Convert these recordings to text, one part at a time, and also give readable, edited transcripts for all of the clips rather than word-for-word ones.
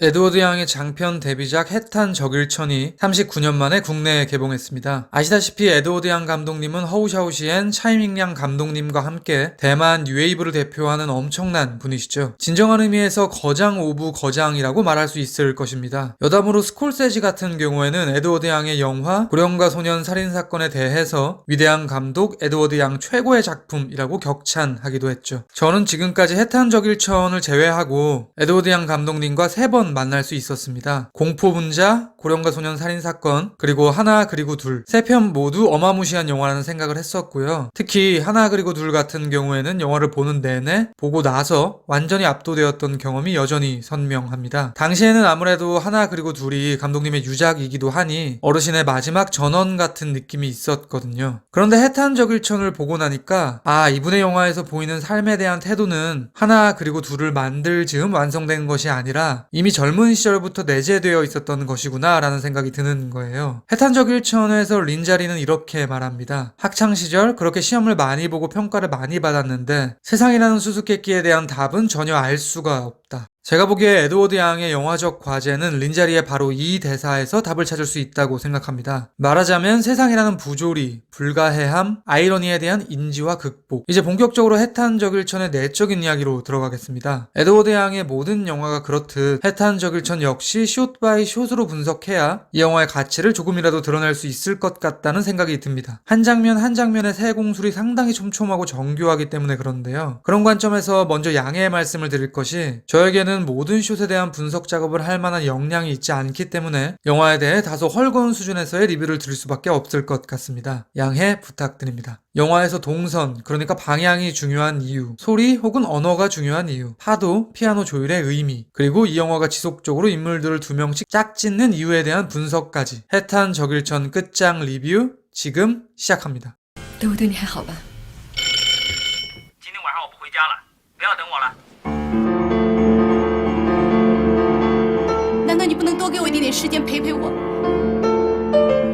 에드워드 양의 장편 데뷔작 해탄 적일천이 39년 만에 국내에 개봉했습니다. 아시다시피 에드워드 양 감독님은 허우샤오시엔 차이밍량 감독님과 함께 대만 뉴웨이브를 대표하는 엄청난 분이시죠. 진정한 의미에서 거장 오브 거장이라고 말할 수 있을 것입니다. 여담으로 스콜세지 같은 경우에는 에드워드 양의 영화 고령가 소년 살인사건에 대해서 위대한 감독 에드워드 양 최고의 작품이라고 격찬하기도 했죠. 저는 지금까지 해탄 적일천을 제외하고 에드워드 양 감독님과 3번 만날 수 있었습니다. 공포분자, 고령가 소년 살인사건, 그리고 하나 그리고 둘, 3편 모두 어마무시한 영화라는 생각을 했었고요. 특히 하나 그리고 둘 같은 경우에는 영화를 보는 내내 보고 나서 완전히 압도되었던 경험이 여전히 선명합니다. 당시에는 아무래도 하나 그리고 둘이 감독님의 유작이기도 하니 어르신의 마지막 전원 같은 느낌이 있었거든요. 그런데 해탄 적일천을 보고 나니까 이분의 영화에서 보이는 삶에 대한 태도는 하나 그리고 둘을 만들 즈음 완성된 것이 아니라 이미 젊은 시절부터 내재되어 있었던 것이구나 라는 생각이 드는 거예요. 해탄 적일천에서 린자리는 이렇게 말합니다. 학창시절 그렇게 시험을 많이 보고 평가를 많이 받았는데 세상이라는 수수께끼에 대한 답은 전혀 알 수가 없다. 제가 보기에 에드워드 양의 영화적 과제는 린자리의 바로 이 대사에서 답을 찾을 수 있다고 생각합니다. 말하자면 세상이라는 부조리, 불가해함, 아이러니에 대한 인지와 극복. 이제 본격적으로 해탄 적일천의 내적인 이야기로 들어가겠습니다. 에드워드 양의 모든 영화가 그렇듯 해탄 적일천 역시 숏 바이 숏으로 분석해야 이 영화의 가치를 조금이라도 드러낼 수 있을 것 같다는 생각이 듭니다. 한 장면 한 장면의 세공술이 상당히 촘촘하고 정교하기 때문에 그런데요. 그런 관점에서 먼저 양해의 말씀을 드릴 것이 저에게는 모든 숏에 대한 분석 작업을 할 만한 역량이 있지 않기 때문에 영화에 대해 다소 헐거운 수준에서의 리뷰를 드릴 수밖에 없을 것 같습니다. 양해 부탁드립니다. 영화에서 동선, 그러니까 방향이 중요한 이유, 소리 혹은 언어가 중요한 이유, 파도, 피아노 조율의 의미, 그리고 이 영화가 지속적으로 인물들을 2명씩 짝짓는 이유에 대한 분석까지 해탄 적일천 끝장 리뷰 지금 시작합니다. 对我对你还好吧？今天晚上我不回家了，不要等我了。难道你不能多给我一点点时间陪陪我？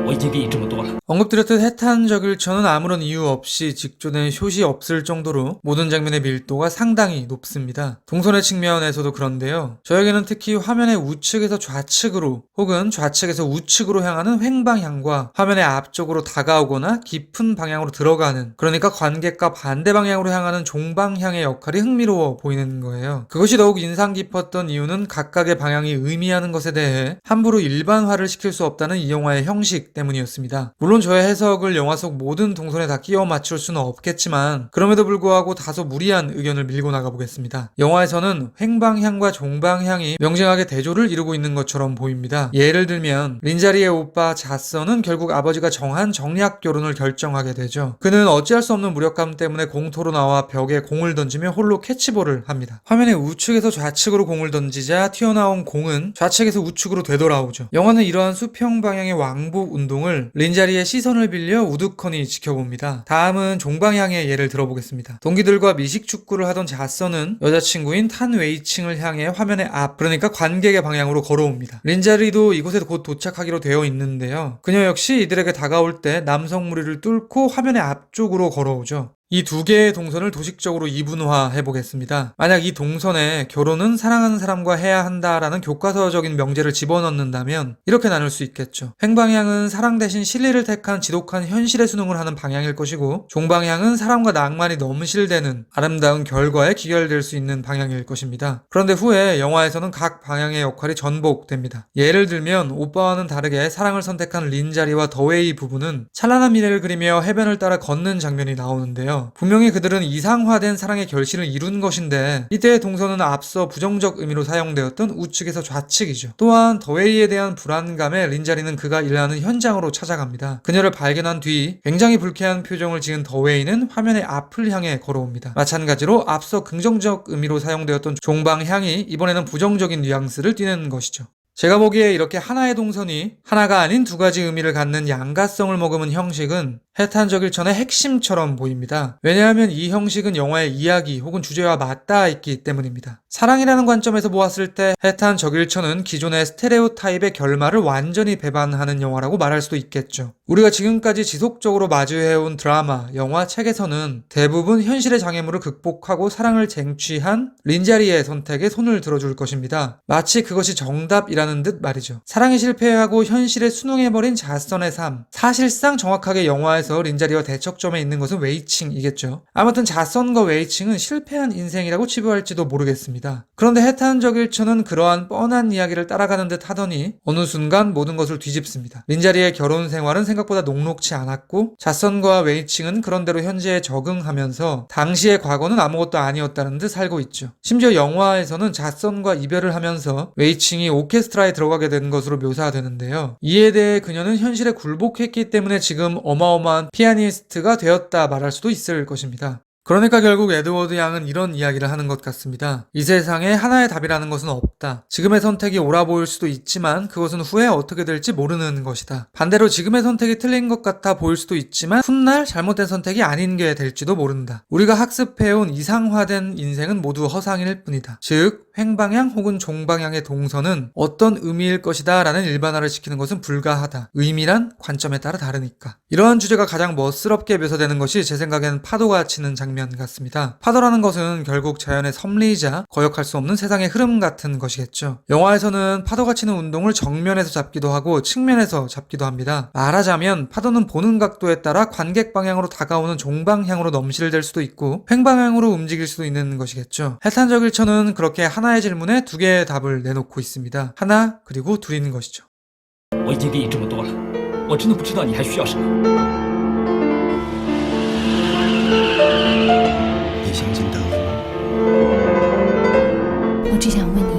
我已经给你这么多了。 언급드렸듯 해탄 적일천은 아무런 이유 없이 직조된 숏이 없을 정도로 모든 장면의 밀도가 상당히 높습니다. 동선의 측면에서도 그런데요. 저에게는 특히 화면의 우측에서 좌측으로 혹은 좌측에서 우측으로 향하는 횡방향과 화면의 앞쪽으로 다가오거나 깊은 방향으로 들어가는, 그러니까 관객과 반대 방향으로 향하는 종방향의 역할이 흥미로워 보이는 거예요. 그것이 더욱 인상 깊었던 이유는 각각의 방향이 의미하는 것에 대해 함부로 일반화를 시킬 수 없다는 이 영화의 형식 때문이었습니다. 물론 저의 해석을 영화 속 모든 동선에 다 끼워 맞출 수는 없겠지만 그럼에도 불구하고 다소 무리한 의견을 밀고 나가보겠습니다. 영화에서는 횡방향과 종방향이 명징하게 대조를 이루고 있는 것처럼 보입니다. 예를 들면 린자리의 오빠 자서는 결국 아버지가 정한 정략 결혼을 결정하게 되죠. 그는 어찌할 수 없는 무력감 때문에 공터로 나와 벽에 공을 던지며 홀로 캐치볼을 합니다. 화면의 우측에서 좌측으로 공을 던지자 튀어나온 공은 좌측에서 우측으로 되돌아오죠. 영화는 이러한 수평 방향의 왕복 운동을 린자리의 시선을 빌려 우두커니 지켜봅니다. 다음은 종방향의 예를 들어보겠습니다. 동기들과 미식축구를 하던 자서는 여자친구인 탄 웨이칭을 향해 화면의 앞, 그러니까 관객의 방향으로 걸어옵니다. 린자리도 이곳에 곧 도착하기로 되어 있는데요. 그녀 역시 이들에게 다가올 때 남성 무리를 뚫고 화면의 앞쪽으로 걸어오죠. 이 두 개의 동선을 도식적으로 이분화해 보겠습니다. 만약 이 동선에 결혼은 사랑하는 사람과 해야 한다라는 교과서적인 명제를 집어넣는다면 이렇게 나눌 수 있겠죠. 횡방향은 사랑 대신 실리를 택한 지독한 현실의 수능을 하는 방향일 것이고, 종방향은 사랑과 낭만이 넘실대는 아름다운 결과에 기결될 수 있는 방향일 것입니다. 그런데 후에 영화에서는 각 방향의 역할이 전복됩니다. 예를 들면 오빠와는 다르게 사랑을 선택한 린자리와 더웨이 부부는 찬란한 미래를 그리며 해변을 따라 걷는 장면이 나오는데요. 분명히 그들은 이상화된 사랑의 결실을 이룬 것인데 이때의 동선은 앞서 부정적 의미로 사용되었던 우측에서 좌측이죠. 또한 더웨이에 대한 불안감에 린자리는 그가 일하는 현장으로 찾아갑니다. 그녀를 발견한 뒤 굉장히 불쾌한 표정을 지은 더웨이는 화면의 앞을 향해 걸어옵니다. 마찬가지로 앞서 긍정적 의미로 사용되었던 종방향이 이번에는 부정적인 뉘앙스를 띠는 것이죠. 제가 보기에 이렇게 하나의 동선이 하나가 아닌 두 가지 의미를 갖는 양가성을 머금은 형식은 해탄저길천의 핵심처럼 보입니다. 왜냐하면 이 형식은 영화의 이야기 혹은 주제와 맞닿아 있기 때문입니다. 사랑이라는 관점에서 보았을 때 해탄저길천은 기존의 스테레오타입의 결말을 완전히 배반하는 영화라고 말할 수도 있겠죠. 우리가 지금까지 지속적으로 마주해온 드라마, 영화, 책에서는 대부분 현실의 장애물을 극복하고 사랑을 쟁취한 린자리의 선택에 손을 들어줄 것입니다. 마치 그것이 정답이라는 듯 말이죠. 사랑에 실패하고 현실에 순응해버린 자선의 삶. 사실상 정확하게 영화에서 린자리와 대척점에 있는 것은 웨이칭이겠죠. 아무튼 자선과 웨이칭은 실패한 인생이라고 치부할지도 모르겠습니다. 그런데 해탄저길천은 그러한 뻔한 이야기를 따라가는 듯 하더니 어느 순간 모든 것을 뒤집습니다. 린자리의 결혼 생활은 생각보다 녹록치 않았고 자선과 웨이칭은 그런대로 현재에 적응하면서 당시의 과거는 아무것도 아니었다는 듯 살고 있죠. 심지어 영화에서는 자선과 이별을 하면서 웨이칭이 오케스트라에 들어가게 된 것으로 묘사되는데요. 이에 대해 그녀는 현실에 굴복했기 때문에 지금 어마어마한 피아니스트가 되었다 말할 수도 있을 것입니다. 그러니까 결국 에드워드 양은 이런 이야기를 하는 것 같습니다. 이 세상에 하나의 답이라는 것은 없다. 지금의 선택이 옳아 보일 수도 있지만 그것은 후에 어떻게 될지 모르는 것이다. 반대로 지금의 선택이 틀린 것 같아 보일 수도 있지만 훗날 잘못된 선택이 아닌 게 될지도 모른다. 우리가 학습해온 이상화된 인생은 모두 허상일 뿐이다. 즉 횡방향 혹은 종방향의 동선은 어떤 의미일 것이다 라는 일반화를 시키는 것은 불가하다. 의미란 관점에 따라 다르니까. 이러한 주제가 가장 멋스럽게 묘사되는 것이 제 생각에는 파도가 치는 장면 같습니다. 파도라는 것은 결국 자연의 섭리이자 거역할 수 없는 세상의 흐름 같은 것이겠죠. 영화에서는 파도가 치는 운동을 정면에서 잡기도 하고 측면에서 잡기도 합니다. 말하자면 파도는 보는 각도에 따라 관객 방향으로 다가오는 종방향으로 넘실될 수도 있고 횡방향으로 움직일 수도 있는 것이겠죠. 해탄저길천은 그렇게 하나의 질문에 두 개의 답을 내놓고 있습니다. 하나 그리고 둘인 것이죠. 我已经给你这么多了，我真的不知道你还需要什么。你相信德芙吗？我只想问你，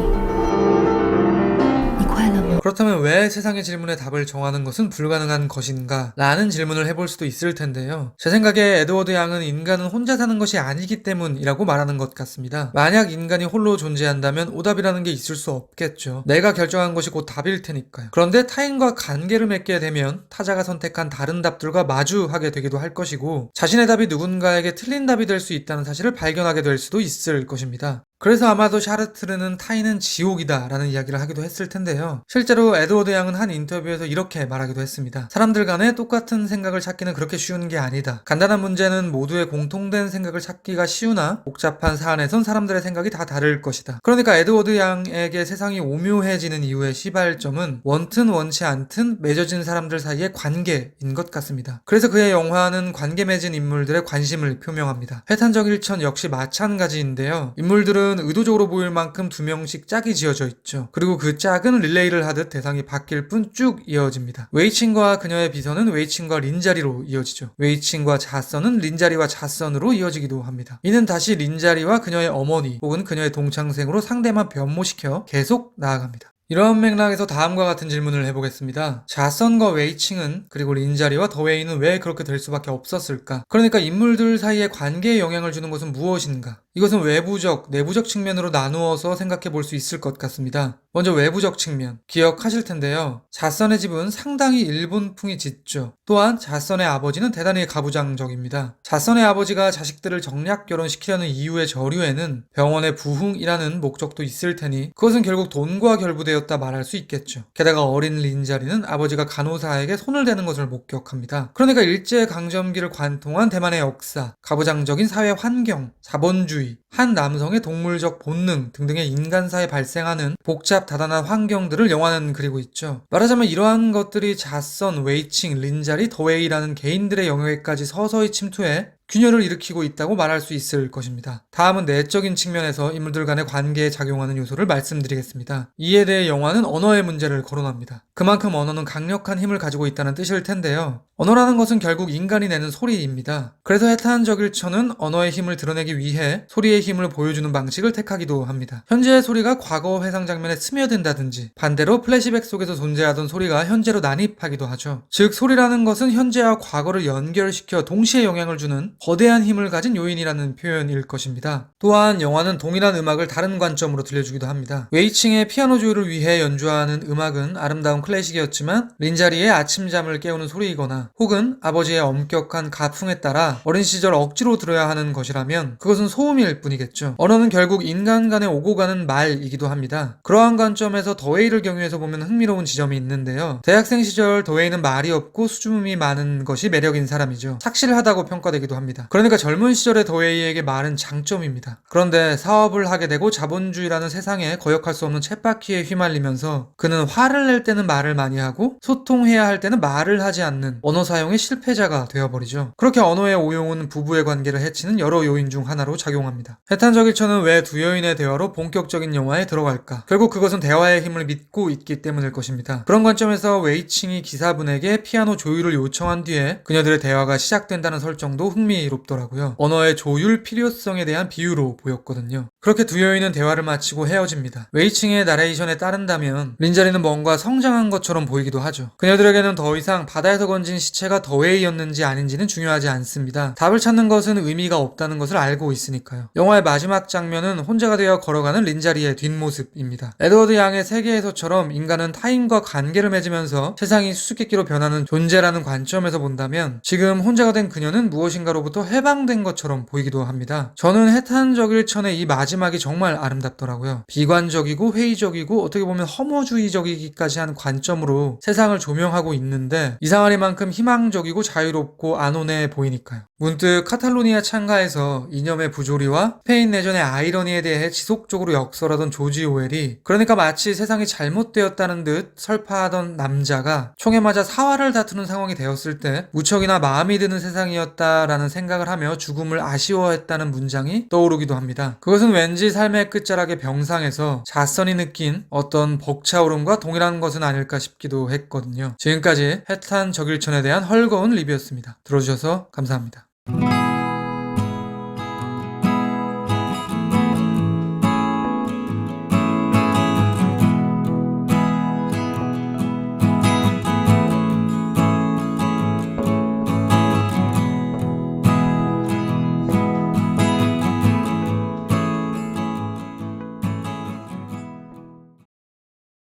你快乐吗？ 그렇다면 왜 세상의 질문에 답을 정하는 것은 불가능한 것인가? 라는 질문을 해볼 수도 있을 텐데요. 제 생각에 에드워드 양은 인간은 혼자 사는 것이 아니기 때문이라고 말하는 것 같습니다. 만약 인간이 홀로 존재한다면 오답이라는 게 있을 수 없겠죠. 내가 결정한 것이 곧 답일 테니까요. 그런데 타인과 관계를 맺게 되면 타자가 선택한 다른 답들과 마주하게 되기도 할 것이고 자신의 답이 누군가에게 틀린 답이 될 수 있다는 사실을 발견하게 될 수도 있을 것입니다. 그래서 아마도 샤르트르는 타인은 지옥이다 라는 이야기를 하기도 했을 텐데요. 실제로 에드워드 양은 한 인터뷰에서 이렇게 말하기도 했습니다. 사람들 간에 똑같은 생각을 찾기는 그렇게 쉬운 게 아니다. 간단한 문제는 모두의 공통된 생각을 찾기가 쉬우나 복잡한 사안에선 사람들의 생각이 다 다를 것이다. 그러니까 에드워드 양에게 세상이 오묘해지는 이유의 시발점은 원튼 원치 않든 맺어진 사람들 사이의 관계인 것 같습니다. 그래서 그의 영화는 관계 맺은 인물들의 관심을 표명합니다. 해탄저길천 역시 마찬가지인데요. 인물들은 의도적으로 보일 만큼 두 명씩 짝이 지어져 있죠. 그리고 그 짝은 릴레이를 하듯 대상이 바뀔 뿐 쭉 이어집니다. 웨이칭과 그녀의 비서는 웨이칭과 린자리로 이어지죠. 웨이칭과 자선은 린자리와 자선으로 이어지기도 합니다. 이는 다시 린자리와 그녀의 어머니 혹은 그녀의 동창생으로 상대만 변모시켜 계속 나아갑니다. 이런 맥락에서 다음과 같은 질문을 해보겠습니다. 자선과 웨이칭은 그리고 린자리와 더웨이는 왜 그렇게 될 수밖에 없었을까? 그러니까 인물들 사이의 관계에 영향을 주는 것은 무엇인가? 이것은 외부적, 내부적 측면으로 나누어서 생각해 볼 수 있을 것 같습니다. 먼저 외부적 측면, 기억하실 텐데요. 자선의 집은 상당히 일본풍이 짙죠. 또한 자선의 아버지는 대단히 가부장적입니다. 자선의 아버지가 자식들을 정략 결혼시키려는 이유의 저류에는 병원의 부흥이라는 목적도 있을 테니 그것은 결국 돈과 결부되었다 말할 수 있겠죠. 게다가 어린 린자리는 아버지가 간호사에게 손을 대는 것을 목격합니다. 그러니까 일제강점기를 관통한 대만의 역사, 가부장적인 사회 환경, 자본주의, 한 남성의 동물적 본능 등등의 인간사에 발생하는 복잡 다단한 환경들을 영화는 그리고 있죠. 말하자면 이러한 것들이 자선, 웨이칭, 린자리, 더웨이라는 개인들의 영역에까지 서서히 침투해 균열을 일으키고 있다고 말할 수 있을 것입니다. 다음은 내적인 측면에서 인물들 간의 관계에 작용하는 요소를 말씀드리겠습니다. 이에 대해 영화는 언어의 문제를 거론합니다. 그만큼 언어는 강력한 힘을 가지고 있다는 뜻일 텐데요. 언어라는 것은 결국 인간이 내는 소리입니다. 그래서 해탄저길천은 언어의 힘을 드러내기 위해 소리의 힘을 보여주는 방식을 택하기도 합니다. 현재의 소리가 과거 회상 장면에 스며든다든지 반대로 플래시백 속에서 존재하던 소리가 현재로 난입하기도 하죠. 즉 소리라는 것은 현재와 과거를 연결시켜 동시에 영향을 주는 거대한 힘을 가진 요인이라는 표현일 것입니다. 또한 영화는 동일한 음악을 다른 관점으로 들려주기도 합니다. 웨이칭의 피아노 조율을 위해 연주하는 음악은 아름다운 클래식이었지만 린자리의 아침잠을 깨우는 소리이거나 혹은 아버지의 엄격한 가풍에 따라 어린 시절 억지로 들어야 하는 것이라면 그것은 소음일 뿐이겠죠. 언어는 결국 인간 간에 오고 가는 말이기도 합니다. 그러한 관점에서 더웨이를 경유해서 보면 흥미로운 지점이 있는데요. 대학생 시절 더웨이는 말이 없고 수줍음이 많은 것이 매력인 사람이죠. 착실하다고 평가되기도 합니다. 그러니까 젊은 시절의 더웨이에게 말은 장점입니다. 그런데 사업을 하게 되고 자본주의라는 세상에 거역할 수 없는 쳇바퀴에 휘말리면서 그는 화를 낼 때는 말을 많이 하고 소통해야 할 때는 말을 하지 않는 언어 사용의 실패자가 되어버리죠. 그렇게 언어의 오용은 부부의 관계를 해치는 여러 요인 중 하나로 작용합니다. 해탄저길천은 왜 두 여인의 대화로 본격적인 영화에 들어갈까? 결국 그것은 대화의 힘을 믿고 있기 때문일 것입니다. 그런 관점에서 웨이칭이 기사분에게 피아노 조율을 요청한 뒤에 그녀들의 대화가 시작된다는 설정도 흥미롭더라고요. 언어의 조율 필요성에 대한 비유로 보였거든요. 그렇게 두 여인은 대화를 마치고 헤어집니다. 웨이칭의 나레이션에 따른다면 린자리는 뭔가 성장한 것처럼 보이기도 하죠. 그녀들에게는 더 이상 바다에서 건진 시체가 더웨이였는지 아닌지는 중요하지 않습니다. 답을 찾는 것은 의미가 없다는 것을 알고 있으니까요. 영화의 마지막 장면은 혼자가 되어 걸어가는 린자리의 뒷모습입니다. 에드워드 양의 세계에서처럼 인간은 타인과 관계를 맺으면서 세상이 수수께끼로 변하는 존재라는 관점에서 본다면 지금 혼자가 된 그녀는 무엇인가로부터 해방된 것처럼 보이기도 합니다. 저는 해탄저길천의 이 마지막이 정말 아름답더라고요. 비관적이고 회의적이고 어떻게 보면 허무주의적이기까지 한 관점으로 세상을 조명하고 있는데 이상하리만큼 희망적이고 자유롭고 안온해 보이니까요. 문득 카탈로니아 창가에서 이념의 부조리와 스페인 내전의 아이러니에 대해 지속적으로 역설하던 조지 오웰이 그러니까 마치 세상이 잘못되었다는 듯 설파하던 남자가 총에 맞아 사활을 다투는 상황이 되었을 때 무척이나 마음이 드는 세상이었다라는 생각을 하며 죽음을 아쉬워했다는 문장이 떠오르기도 합니다. 그것은 왠지 삶의 끝자락의 병상에서 자선이 느낀 어떤 벅차오름과 동일한 것은 아닐까 싶기도 했거든요. 지금까지 해탄저길천에 대한 헐거운 리뷰였습니다. 들어주셔서 감사합니다.